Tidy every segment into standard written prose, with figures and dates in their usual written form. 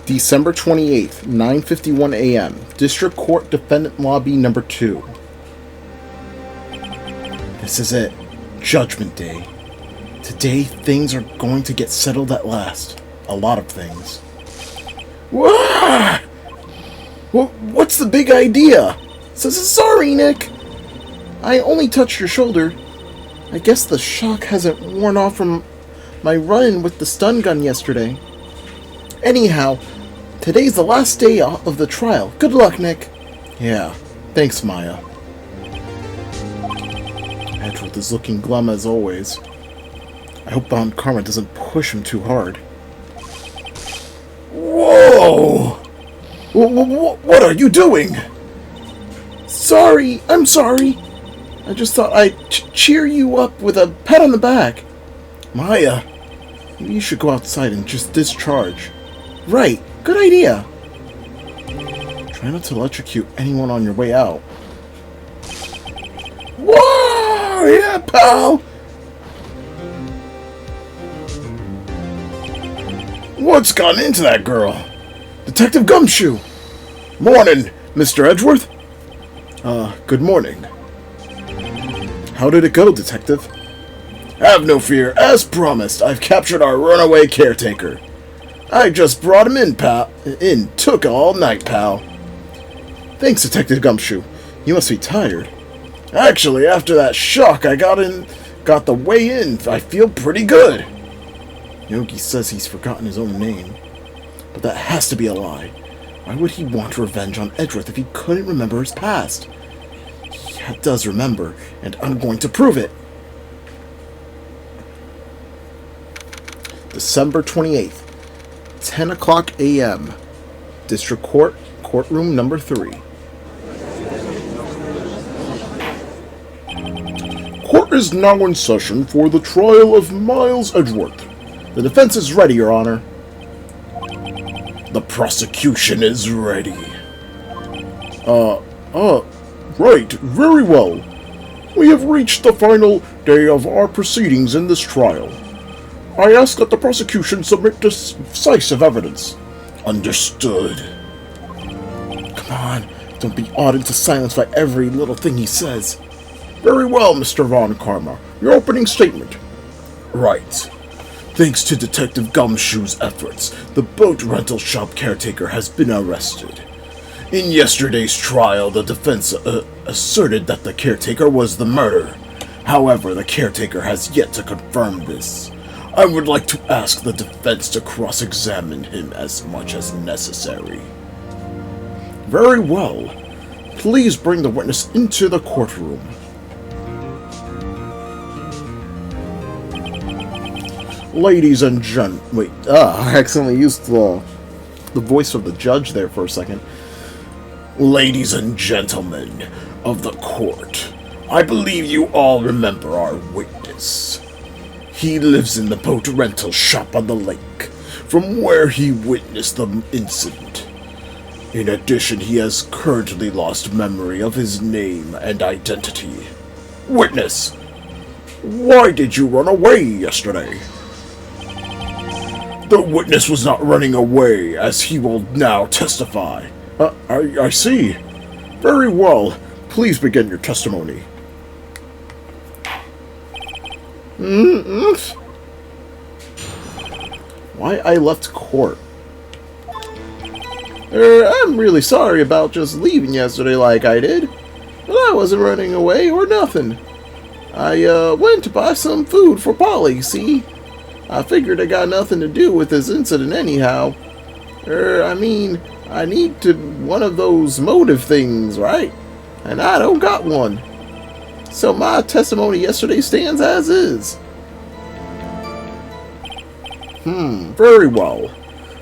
December 28th, 9:51 a.m. District Court Defendant Lobby Number 2. This is it. Judgment Day. Today, things are going to get settled at last. A lot of things. Wah! What's the big idea? Sorry, Nick. I only touched your shoulder. I guess the shock hasn't worn off from my run-in with the stun gun yesterday. Anyhow, today's the last day of the trial. Good luck, Nick. Yeah, thanks, Maya. Edgeworth is looking glum as always. I hope Bound Karma doesn't push him too hard. Whoa! What are you doing? Sorry, I'm sorry. I just thought I'd cheer you up with a pat on the back. Maya, maybe you should go outside and just discharge. Right, good idea. Try not to electrocute anyone on your way out. Whoa! Yeah, pal! What's gotten into that girl? Detective Gumshoe! Morning, Mr. Edgeworth. Good morning. How did it go, Detective? Have no fear. As promised, I've captured our runaway caretaker. I just brought him in, pal. Took all night, pal. Thanks, Detective Gumshoe. You must be tired. Actually, after that shock I got the way in, I feel pretty good. Yogi says he's forgotten his own name. But that has to be a lie. Why would he want revenge on Edgeworth if he couldn't remember his past? He does remember, and I'm going to prove it. December 28th, 10 o'clock a.m. District Court, Courtroom Number 3. Court is now in session for the trial of Miles Edgeworth. The defense is ready, Your Honor. The prosecution is ready. Right, very well. We have reached the final day of our proceedings in this trial. I ask that the prosecution submit decisive evidence. Understood. Come on, don't be awed into silence by every little thing he says. Very well, Mr. Von Karma. Your opening statement. Right. Thanks to Detective Gumshoe's efforts, the boat rental shop caretaker has been arrested. In yesterday's trial, the defense asserted that the caretaker was the murderer. However, the caretaker has yet to confirm this. I would like to ask the defense to cross-examine him as much as necessary. Very well. Please bring the witness into the courtroom. Ladies and wait, I accidentally used the voice of the judge there for a second. Ladies and gentlemen of the court, I believe you all remember our witness. He lives in the boat rental shop on the lake, from where he witnessed the incident. In addition, he has currently lost memory of his name and identity. Witness, why did you run away yesterday? The witness was not running away, as he will now testify. I see. Very well. Please begin your testimony. Why I left court? I'm really sorry about just leaving yesterday like I did. But I wasn't running away or nothing. I went to buy some food for Polly, see? I figured it got nothing to do with this incident anyhow. I mean, I need one of those motive things, right? And I don't got one. So my testimony yesterday stands as is. Very well.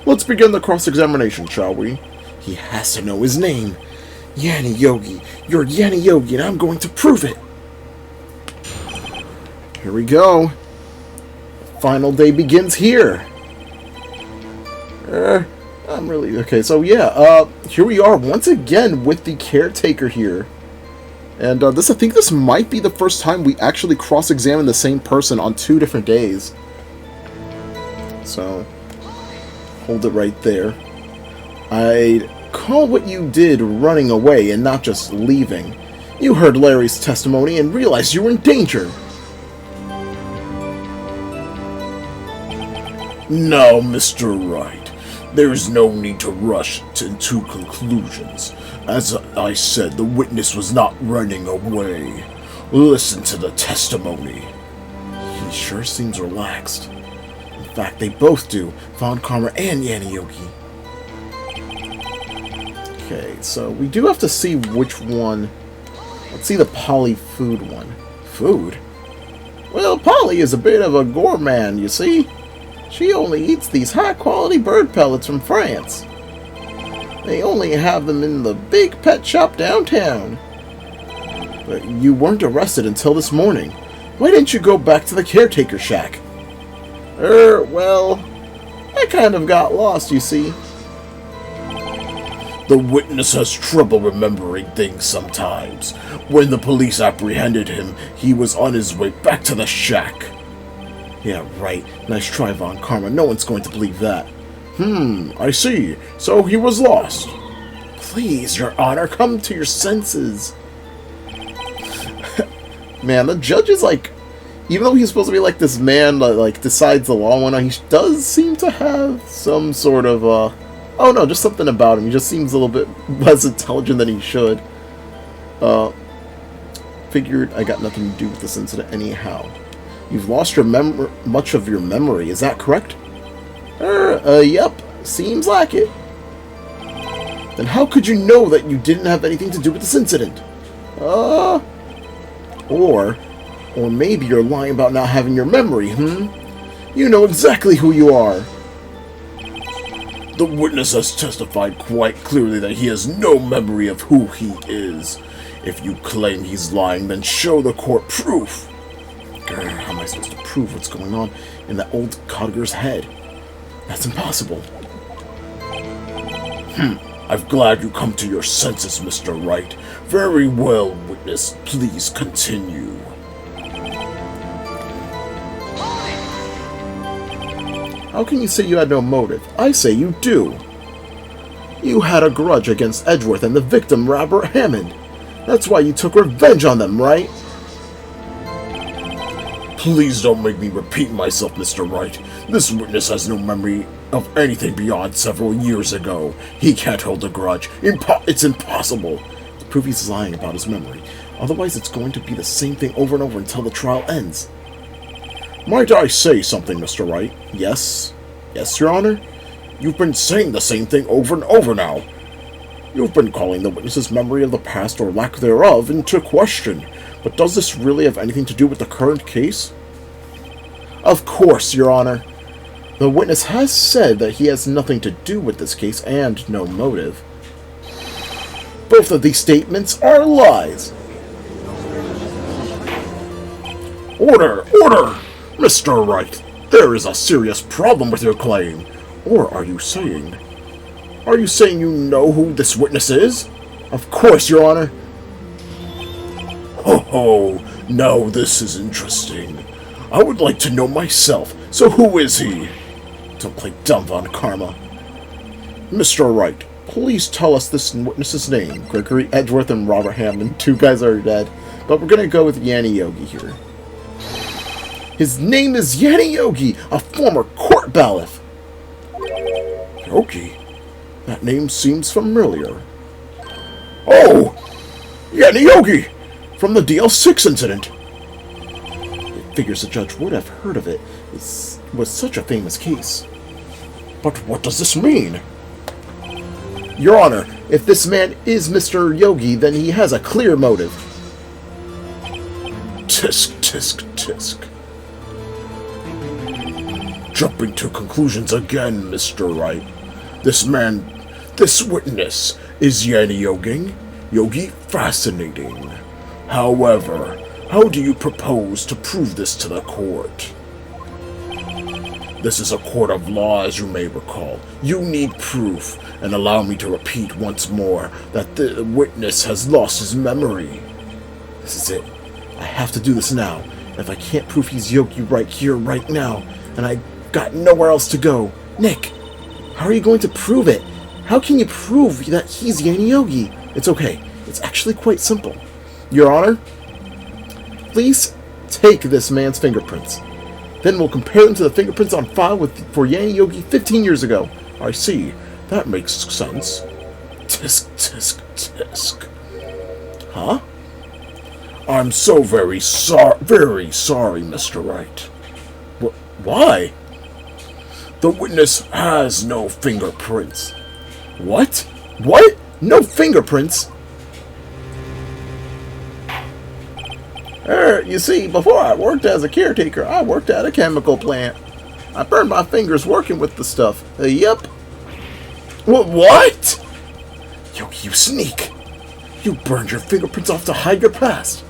Let's begin the cross-examination, shall we? He has to know his name. Yanni Yogi. You're Yanni Yogi, and I'm going to prove it. Here we go. Final day begins here. I'm really... Okay, so yeah, here we are once again with the caretaker here. And I think this might be the first time we actually cross-examine the same person on 2 different days. So, hold it right there. I'd call what you did running away and not just leaving. You heard Larry's testimony and realized you were in danger. Now, Mr. Wright, there is no need to rush to conclusions. As I said, the witness was not running away. Listen to the testimony. He sure seems relaxed. In fact, they both do, Von Karma and Yanni Yogi. Okay, so we do have to see which one. Let's see the Polly food one. Food? Well, Polly is a bit of a gourmand, you see. She only eats these high-quality bird pellets from France. They only have them in the big pet shop downtown. But you weren't arrested until this morning. Why didn't you go back to the caretaker shack? Well, I kind of got lost, you see. The witness has trouble remembering things sometimes. When the police apprehended him, he was on his way back to the shack. Yeah, right. Nice try, Von Karma. No one's going to believe that. I see. So he was lost. Please, Your Honor, come to your senses. Man, the judge is like... Even though he's supposed to be like this man that like decides the law and whatnot, he does seem to have some sort of, oh no, just something about him. He just seems a little bit less intelligent than he should. Figured I got nothing to do with this incident anyhow. You've lost your much of your memory, is that correct? Yep, seems like it. Then how could you know that you didn't have anything to do with this incident? Or maybe you're lying about not having your memory, You know exactly who you are. The witness has testified quite clearly that he has no memory of who he is. If you claim he's lying, then show the court proof. Grr, how am I supposed to prove what's going on in that old cottager's head? That's impossible. I'm glad you come to your senses, Mr. Wright. Very well, witness. Please continue. How can you say you had no motive? I say you do. You had a grudge against Edgeworth and the victim, Robert Hammond. That's why you took revenge on them, right? Please don't make me repeat myself, Mr. Wright. This witness has no memory of anything beyond several years ago. He can't hold a grudge. It's impossible. To prove he's lying about his memory. Otherwise, it's going to be the same thing over and over until the trial ends. Might I say something, Mr. Wright? Yes. Yes, Your Honor? You've been saying the same thing over and over now. You've been calling the witness's memory of the past or lack thereof into question. But does this really have anything to do with the current case? Of course, Your Honor. The witness has said that he has nothing to do with this case and no motive. Both of these statements are lies. Order! Order! Mr. Wright, there is a serious problem with your claim. Or are you saying you know who this witness is? Of course, Your Honor. Oh, now this is interesting. I would like to know myself, so who is he? Don't play dumb, Von Karma. Mr. Wright, please tell us this witness's name. Gregory Edgeworth and Robert Hammond. Two guys are dead. But we're going to go with Yanni Yogi here. His name is Yanni Yogi, a former court bailiff. Yogi? That name seems familiar. Oh! Yanni Yogi! From the DL6 incident. It figures the judge would have heard of it. It was such a famous case. But what does this mean? Your Honor, if this man is Mr. Yogi, then he has a clear motive. Tisk, tisk, tisk. Jumping to conclusions again, Mr. Wright. This witness is Yanni Yogi. Yogi, fascinating. However, how do you propose to prove this to the court? This is a court of law, as you may recall. You need proof, and allow me to repeat once more that the witness has lost his memory. This is it. I have to do this now. If I can't prove he's Yogi right here, right now, and I got nowhere else to go. Nick, how are you going to prove it? How can you prove that he's Yanni Yogi? It's okay. It's actually quite simple. Your Honor, please take this man's fingerprints. Then we'll compare them to the fingerprints on file for Yanni Yogi 15 years ago. I see. That makes sense. Tisk, tisk, tisk. Huh? I'm so very sorry, Mr. Wright. Why? The witness has no fingerprints. What? What? No fingerprints? You see, before I worked as a caretaker, I worked at a chemical plant. I burned my fingers working with the stuff. Yep. What? Yogi, you sneak! You burned your fingerprints off to hide your past.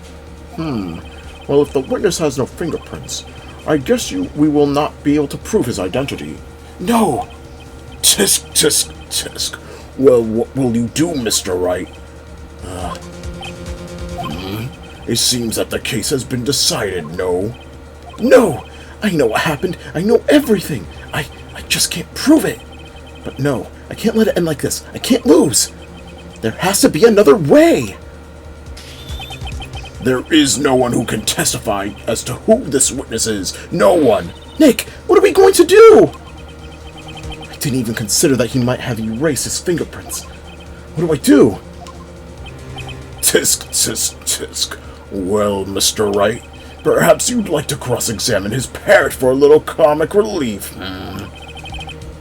Well, if the witness has no fingerprints, I guess we will not be able to prove his identity. No! Tisk, tisk, tisk. Well, what will you do, Mr. Wright? It seems that the case has been decided, no? No! I know what happened. I know everything. I just can't prove it. But no, I can't let it end like this. I can't lose. There has to be another way. There is no one who can testify as to who this witness is. No one. Nick, what are we going to do? I didn't even consider that he might have erased his fingerprints. What do I do? Tisk, tisk, tisk. Well, Mr. Wright, perhaps you'd like to cross-examine his parrot for a little comic relief.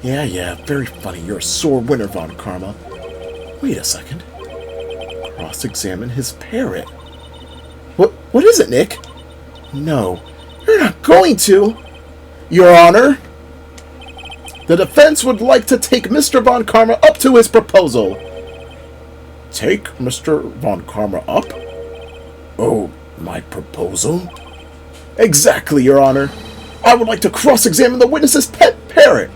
Yeah, very funny. You're a sore winner, Von Karma. Wait a second. Cross-examine his parrot. What is it, Nick? No, you're not going to. Your Honor, the defense would like to take Mr. Von Karma up to his proposal. Take Mr. Von Karma up? Oh, my proposal? Exactly, Your Honor. I would like to cross-examine the witness's pet parrot.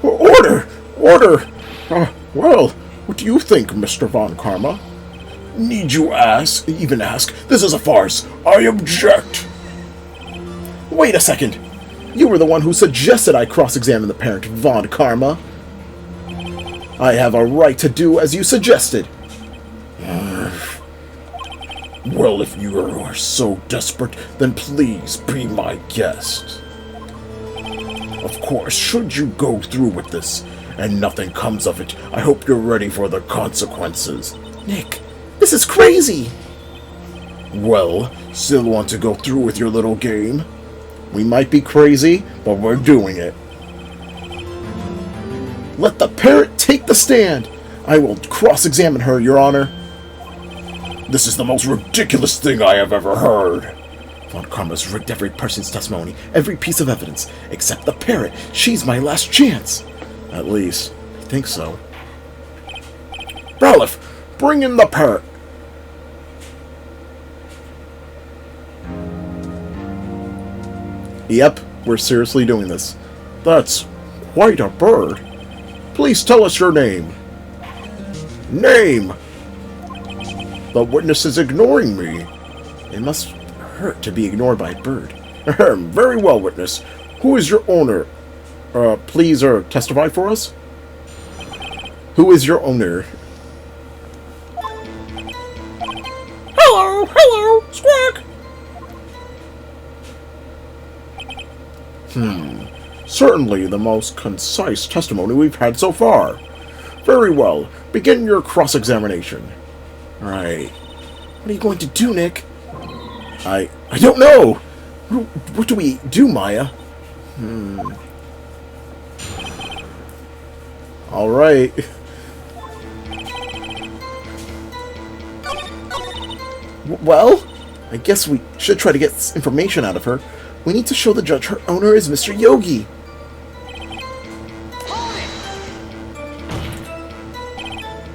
Order! Order! Well, what do you think, Mr. Von Karma? Need you even ask? This is a farce. I object. Wait a second. You were the one who suggested I cross-examine the parrot, Von Karma. I have a right to do as you suggested. Well, if you are so desperate, then please be my guest. Of course, should you go through with this, and nothing comes of it, I hope you're ready for the consequences. Nick, this is crazy! Well, still want to go through with your little game? We might be crazy, but we're doing it. Let the parrot take the stand! I will cross-examine her, Your Honor. This is the most ridiculous thing I have ever heard. Von Karma's rigged every person's testimony, every piece of evidence, except the parrot. She's my last chance. At least, I think so. Bailiff, bring in the parrot. Yep, we're seriously doing this. That's quite a bird. Please tell us your name. Name! The witness is ignoring me. It must hurt to be ignored by a bird. Very well, witness. Who is your owner? Please testify for us? Who is your owner? Hello, squawk! Certainly the most concise testimony we've had so far. Very well. Begin your cross-examination. Right. What are you going to do, Nick? I don't know! What do we do, Maya? Alright. Well, I guess we should try to get information out of her. We need to show the judge her owner is Mr. Yogi.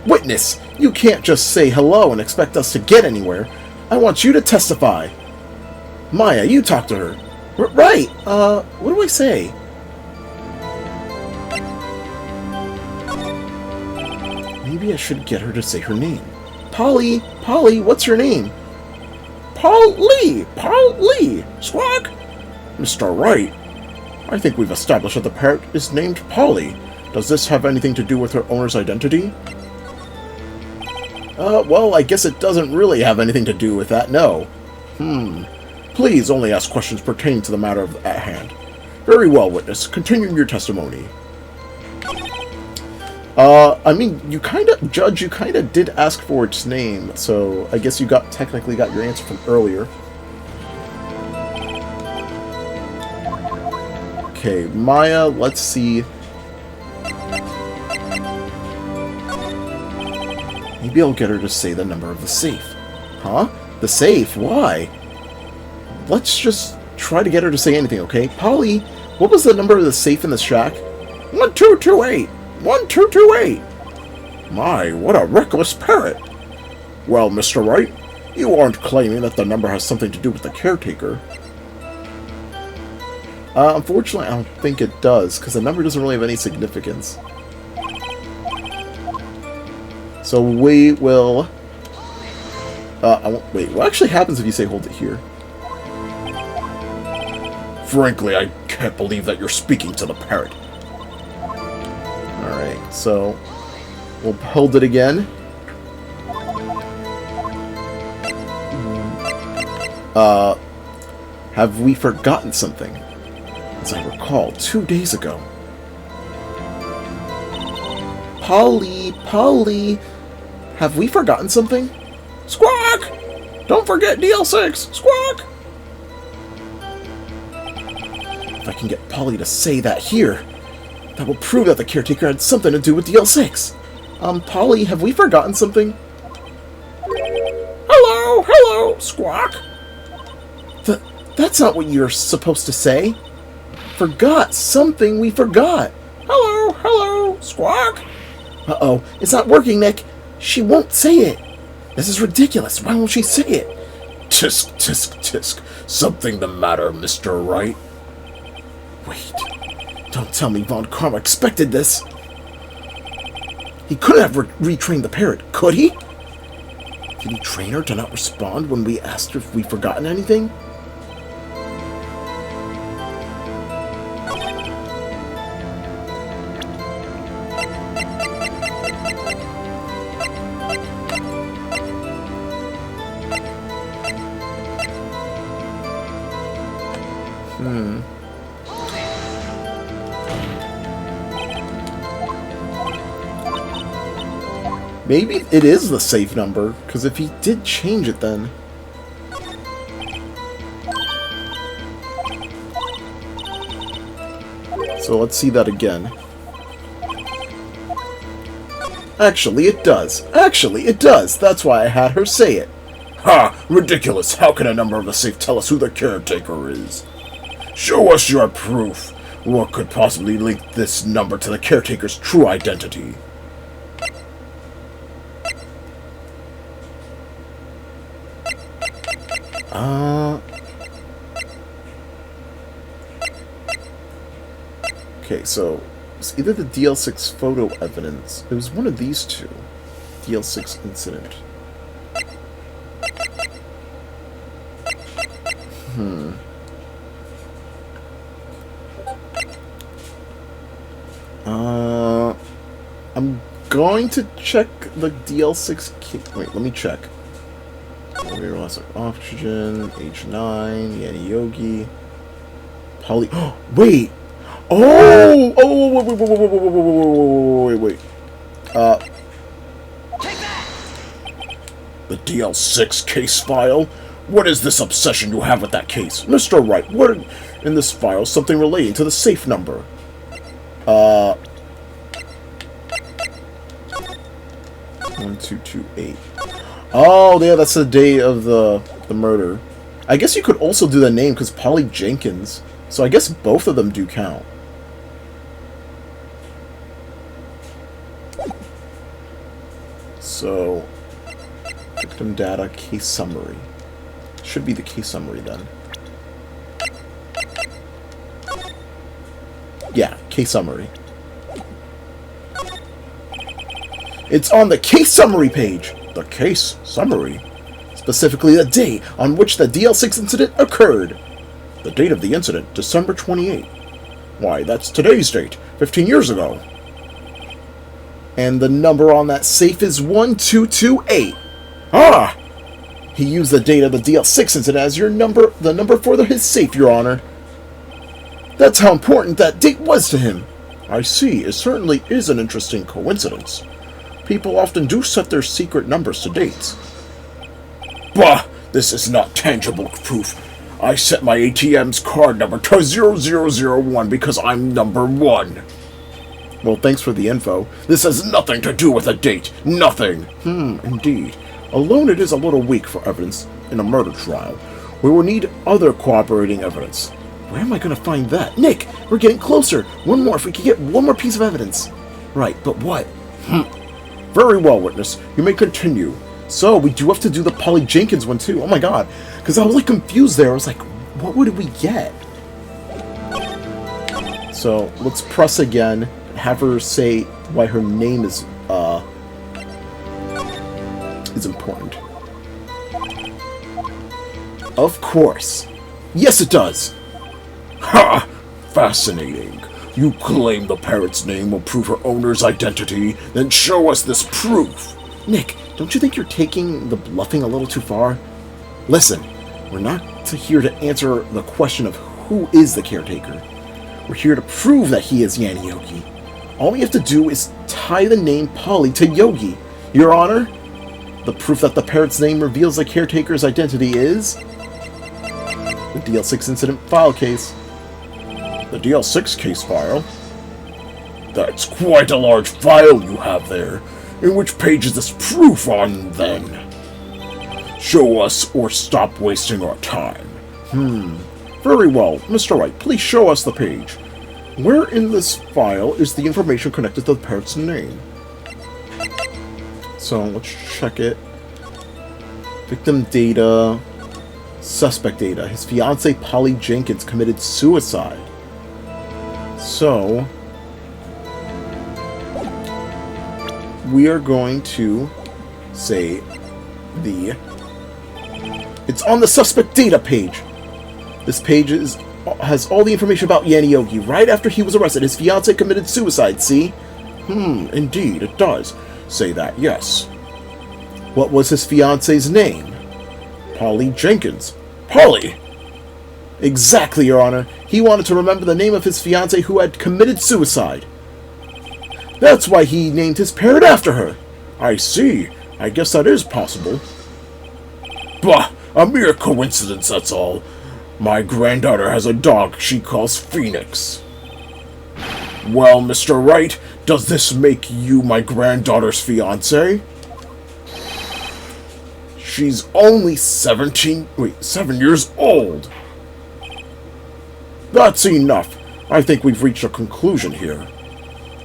Witness, you can't just say hello and expect us to get anywhere. I want you to testify. Maya, you talk to her. Right, what do I say? Maybe I should get her to say her name. Polly, what's your name? Paul Lee, Squawk! Mr. Wright, I think we've established that the parrot is named Polly. Does this have anything to do with her owner's identity? Well, I guess it doesn't really have anything to do with that, no. Please only ask questions pertaining to the matter at hand. Very well, witness. Continue your testimony. I mean, Judge, you kinda did ask for its name, so I guess you technically got your answer from earlier. Okay, Maya, let's see. Maybe I'll get her to say the number of the safe. Huh? The safe? Why? Let's just try to get her to say anything, okay? Polly, what was the number of the safe in the shack? 1228! 1228! My, what a reckless parrot! Well, Mr. Wright, you aren't claiming that the number has something to do with the caretaker. Unfortunately, I don't think it does, because the number doesn't really have any significance. So we will... wait, what actually happens if you say hold it here? Frankly, I can't believe that you're speaking to the parrot. Alright, so we'll hold it again. Have we forgotten something? As I recall, 2 days ago. Polly, have we forgotten something? Squawk! Don't forget DL6! Squawk! If I can get Polly to say that here, that will prove that the caretaker had something to do with DL6. Polly, have we forgotten something? Hello, squawk! That's not what you're supposed to say. Forgot something we forgot. Hello, squawk! Uh-oh, it's not working, Nick. She won't say it. This is ridiculous. Why won't she say it? Tisk, tisk, tisk. Something the matter, Mr. Wright? Wait. Don't tell me Von Karma expected this. He couldn't have retrained the parrot, could he? Did he train her to not respond when we asked her if we'd forgotten anything? Maybe it is the safe number, because if he did change it then... So let's see that again. Actually, it does. That's why I had her say it. Ha! Ridiculous! How can a number of the safe tell us who the caretaker is? Show us your proof. What could possibly link this number to the caretaker's true identity? Okay, so it's either the DL6 photo evidence. It was one of these two. DL6 incident. I'm going to check the DL6 wait, let me check. Oxygen, H9, Yanni Yogi, Poly. Oh, wait! Oh! Oh! Wait. The DL6 case file? What is this obsession you have with that case? Mr. Wright, what in this file something relating to the safe number? 1228. Oh, yeah, that's the day of the murder. I guess you could also do the name, because Polly Jenkins. So I guess both of them do count. So, victim data, case summary. Should be the case summary then. Yeah, case summary. It's on the case summary page. The case summary? Specifically the day on which the DL6 incident occurred. The date of the incident, December 28. Why, that's today's date, 15 years ago. And the number on that safe is 1228. Ah! He used the date of the DL6 incident as the number for his safe, Your Honor. That's how important that date was to him. I see. It certainly is an interesting coincidence. People often do set their secret numbers to dates. Bah! This is not tangible proof. I set my ATM's card number to 0001 because I'm number 1. Well, thanks for the info. This has nothing to do with a date. Nothing. Indeed. Alone it is a little weak for evidence in a murder trial. We will need other corroborating evidence. Where am I going to find that? Nick, we're getting closer. One more, if we could get one more piece of evidence. Right, but what? Very well, witness. You may continue. So, we do have to do the Polly Jenkins one too. Oh my god. Because I was like confused there. I was like, what would we get? So, let's press again. Have her say why her name is important. Of course. Yes, it does. Ha! Fascinating. You claim the parrot's name will prove her owner's identity, then show us this proof. Nick, don't you think you're taking the bluffing a little too far? Listen, we're not here to answer the question of who is the caretaker. We're here to prove that he is Yanni Yogi. All we have to do is tie the name Polly to Yogi. Your Honor, the proof that the parrot's name reveals the caretaker's identity is the DL6 incident file case. The DL6 case file? That's quite a large file you have there. In which page is this proof on, then? Show us or stop wasting our time. Very well. Mr. Wright, please show us the page. Where in this file is the information connected to the parrot's name? So, let's check it. Victim data. Suspect data. His fiancée, Polly Jenkins, committed suicide. So, we are going to say it's on the suspect data page. This page has all the information about Yanni Yogi. Right after he was arrested, his fiancée committed suicide, see? Indeed, it does say that, yes. What was his fiancée's name? Polly Jenkins. Polly! Exactly, Your Honor. He wanted to remember the name of his fiancée who had committed suicide. That's why he named his parrot after her. I see. I guess that is possible. Bah! A mere coincidence, that's all. My granddaughter has a dog she calls Phoenix. Well, Mr. Wright, does this make you my granddaughter's fiancé? She's only 7 years old. That's enough. I think we've reached a conclusion here.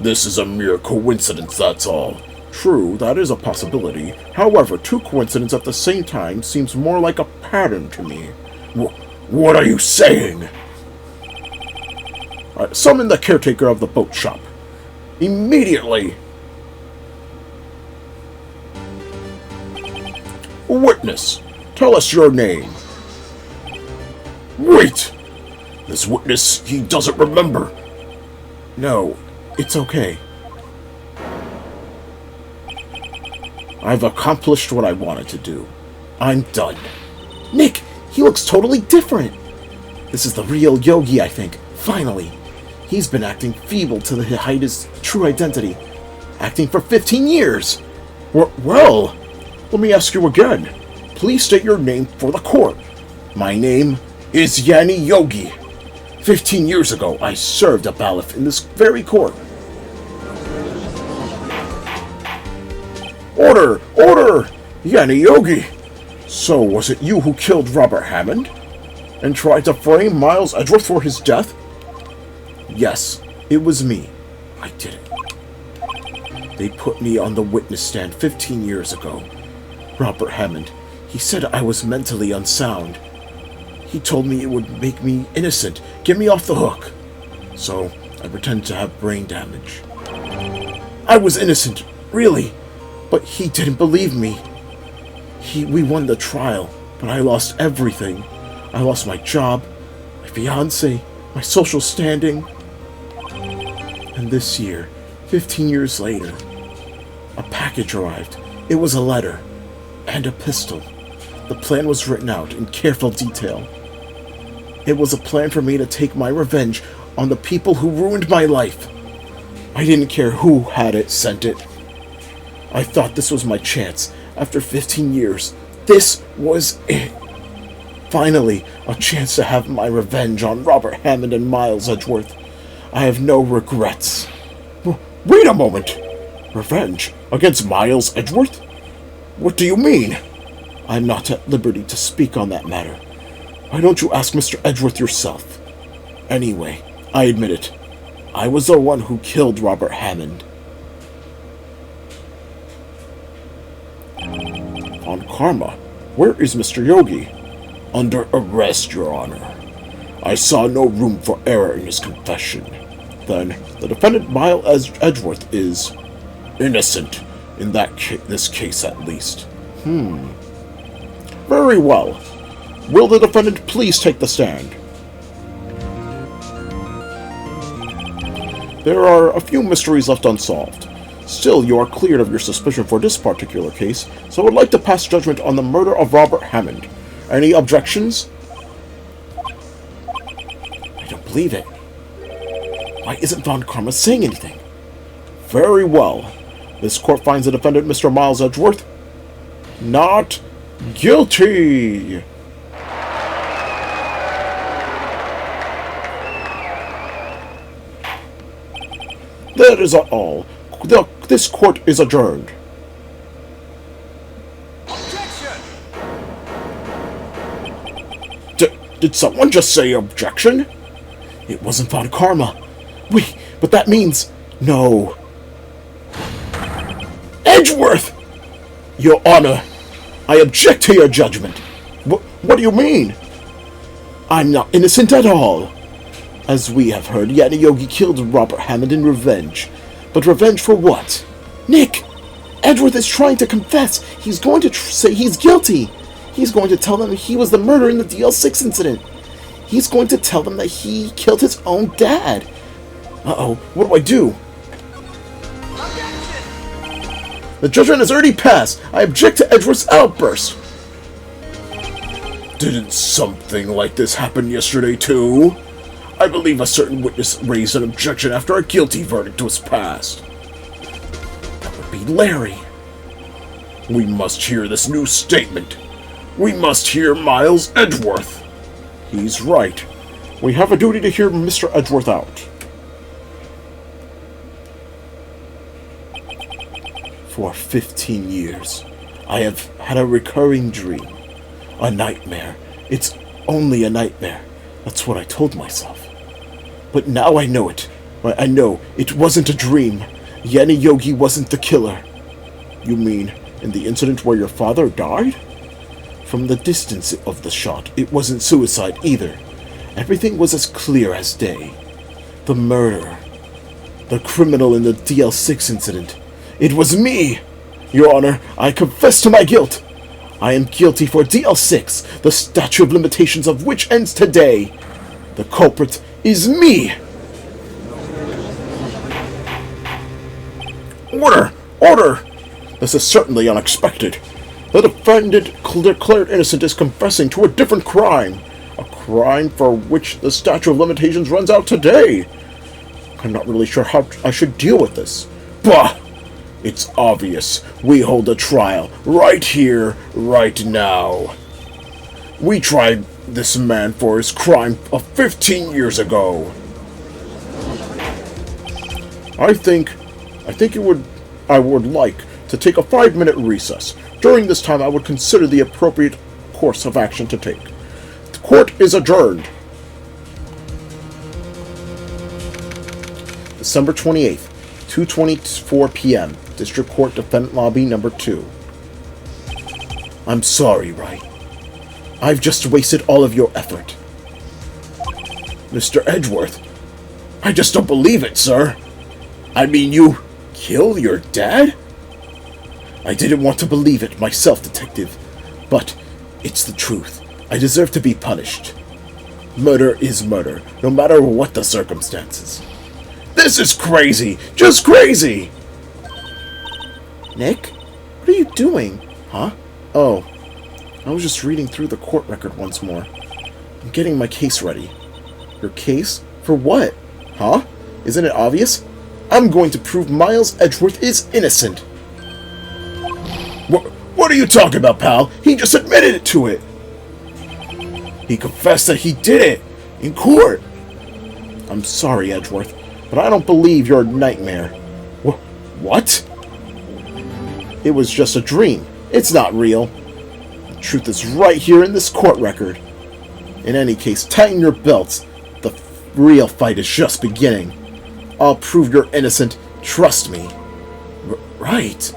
This is a mere coincidence, that's all. True, that is a possibility. However, two coincidences at the same time seems more like a pattern to me. What are you saying? Summon the caretaker of the boat shop. Immediately! Witness, tell us your name. Wait! This witness, he doesn't remember. No, it's okay. I've accomplished what I wanted to do. I'm done. Nick, he looks totally different. This is the real Yogi, I think. Finally. He's been acting feeble to hide his true identity. Acting for 15 years. Well, let me ask you again. Please state your name for the court. My name is Yanni Yogi. 15 years ago, I served a bailiff in this very court. Order! Order! Yanni Yogi! So, was it you who killed Robert Hammond? And tried to frame Miles Edgeworth for his death? Yes, it was me. I did it. They put me on the witness stand 15 years ago. Robert Hammond, he said I was mentally unsound. He told me it would make me innocent, get me off the hook. So, I pretended to have brain damage. I was innocent, really. But he didn't believe me. We won the trial, but I lost everything. I lost my job, my fiancé, my social standing. And this year, 15 years later, a package arrived. It was a letter and a pistol. The plan was written out in careful detail. It was a plan for me to take my revenge on the people who ruined my life. I didn't care who had it sent it. I thought this was my chance. After 15 years, this was it. Finally, a chance to have my revenge on Robert Hammond and Miles Edgeworth. I have no regrets. Wait a moment! Revenge against Miles Edgeworth? What do you mean? I'm not at liberty to speak on that matter. Why don't you ask Mr. Edgeworth yourself? Anyway, I admit it. I was the one who killed Robert Hammond. On Karma, where is Mr. Yogi? Under arrest, Your Honor. I saw no room for error in his confession. Then, the defendant Miles Edgeworth is innocent, in this case at least. Very well. Will the defendant please take the stand? There are a few mysteries left unsolved. Still, you are cleared of your suspicion for this particular case, so I would like to pass judgment on the murder of Robert Hammond. Any objections? I don't believe it. Why isn't Von Karma saying anything? Very well. This court finds the defendant, Mr. Miles Edgeworth, not guilty. That is all. This court is adjourned. Objection! Did someone just say objection? It wasn't Von Karma. Wait, but that means... No. Edgeworth! Your Honor, I object to your judgment. What do you mean? I'm not innocent at all. As we have heard, Yanni Yogi killed Robert Hammond in revenge. But revenge for what? Nick! Edgeworth is trying to confess. He's going to say he's guilty. He's going to tell them he was the murderer in the DL6 incident. He's going to tell them that he killed his own dad. Uh-oh, what do I do? Objection! The judgment has already passed. I object to Edgeworth's outburst. Didn't something like this happen yesterday, too? I believe a certain witness raised an objection after a guilty verdict was passed. That would be Larry. We must hear this new statement. We must hear Miles Edgeworth. He's right. We have a duty to hear Mr. Edgeworth out. For 15 years, I have had a recurring dream. A nightmare. It's only a nightmare. That's what I told myself. But now I know it. I know it wasn't a dream. Yanni Yogi wasn't the killer. You mean in the incident where your father died? From the distance of the shot, it wasn't suicide either. Everything was as clear as day. The murderer. The criminal in the DL6 incident. It was me! Your Honor, I confess to my guilt. I am guilty for DL6, the statute of limitations of which ends today. The culprit is me! Order! Order! This is certainly unexpected. The defendant declared innocent is confessing to a different crime. A crime for which the statute of limitations runs out today. I'm not really sure how I should deal with this. Bah! It's obvious. We hold a trial right here, right now. We tried this man for his crime of 15 years ago. I would like to take a 5-minute recess. During this time, I would consider the appropriate course of action to take. The court is adjourned. December 28th, 2:24 p.m. District Court Defendant Lobby Number 2. I'm sorry, Wright. I've just wasted all of your effort. Mr. Edgeworth, I just don't believe it, sir. I mean, you killed your dad? I didn't want to believe it myself, Detective, but it's the truth. I deserve to be punished. Murder is murder, no matter what the circumstances. This is crazy! Just crazy! Nick? What are you doing? Huh? Oh. I was just reading through the court record once more. I'm getting my case ready. Your case? For what? Huh? Isn't it obvious? I'm going to prove Miles Edgeworth is innocent. What are you talking about, pal? He just admitted to it! He confessed that he did it! In court! I'm sorry, Edgeworth, but I don't believe you're a nightmare. What? It was just a dream. It's not real. The truth is right here in this court record. In any case, tighten your belts. The real fight is just beginning. I'll prove you're innocent. Trust me. Right.